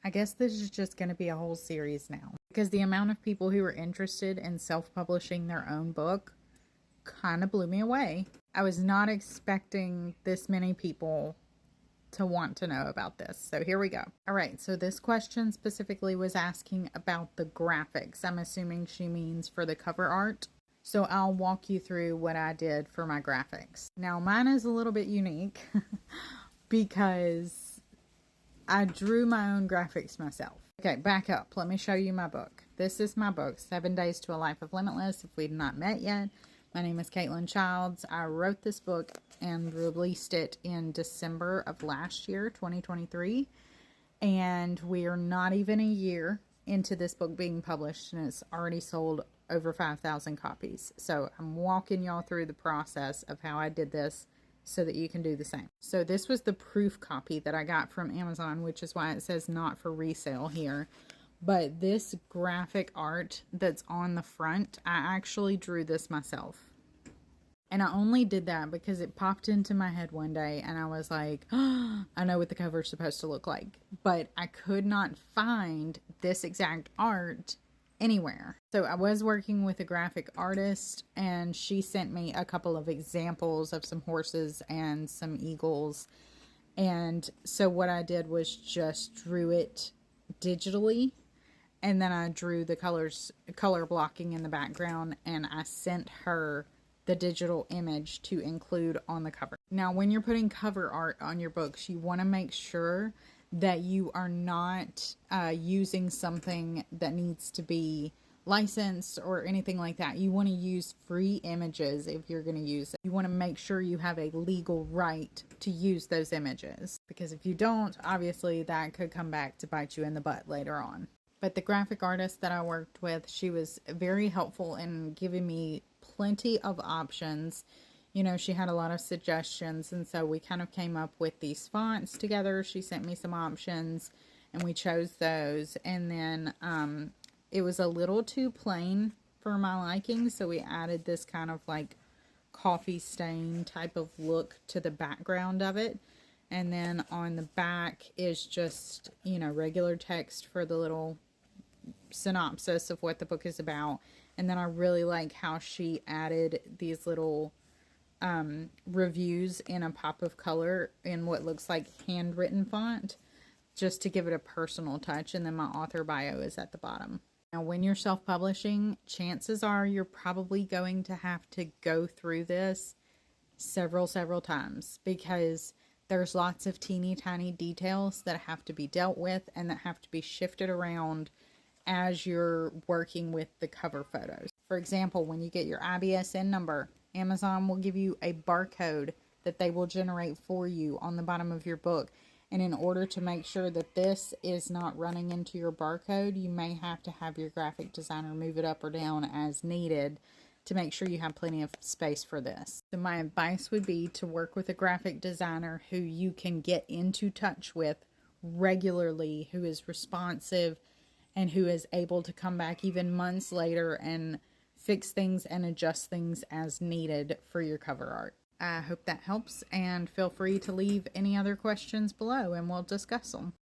I guess this is just going to be a whole series now, because the amount of people who are interested in self-publishing their own book kind of blew me away. I was not expecting this many people to want to know about this. So here we go. All right, so this question specifically was asking about the graphics. I'm assuming she means for the cover art. So I'll walk you through what I did for my graphics. Now mine is a little bit unique because I drew my own graphics myself. Okay, back up. Let me show you my book. This is my book, 7 Days to a Life of Limitless. If we've not met yet, my name is Caitlin Childs. I wrote this book and released it in December of last year, 2023. And we are not even a year into this book being published, and it's already sold over 5,000 copies. So I'm walking y'all through the process of how I did this so that you can do the same. So this was the proof copy that I got from Amazon, which is why it says not for resale here. But this graphic art that's on the front, I actually drew this myself. And I only did that because it popped into my head one day and I was like, oh, I know what the cover is supposed to look like. But I could not find this exact art anywhere. So I was working with a graphic artist and she sent me a couple of examples of some horses and some eagles. And so what I did was just drew it digitally. And then I drew the color blocking in the background, and I sent her the digital image to include on the cover. Now, when you're putting cover art on your books, you want to make sure that you are not using something that needs to be licensed or anything like that. You want to use free images if you're going to use it. You want to make sure you have a legal right to use those images, because if you don't, obviously that could come back to bite you in the butt later on. But the graphic artist that I worked with, she was very helpful in giving me plenty of options. You know, she had a lot of suggestions, and so we kind of came up with these fonts together. She sent me some options, and we chose those. And then it was a little too plain for my liking, so we added this kind of like coffee stain type of look to the background of it. And then on the back is just, you know, regular text for the little synopsis of what the book is about. And then I really like how she added these little reviews in a pop of color in what looks like handwritten font, just to give it a personal touch. And then my author bio is at the bottom. Now, when you're self-publishing, chances are you're probably going to have to go through this several times, because there's lots of teeny tiny details that have to be dealt with and that have to be shifted around as you're working with the cover photos. For example, when you get your IBSN number, Amazon will give you a barcode that they will generate for you on the bottom of your book. And in order to make sure that this is not running into your barcode, you may have to have your graphic designer move it up or down as needed to make sure you have plenty of space for this. So my advice would be to work with a graphic designer who you can get into touch with regularly, who is responsive, and who is able to come back even months later and fix things and adjust things as needed for your cover art. I hope that helps, and feel free to leave any other questions below and we'll discuss them.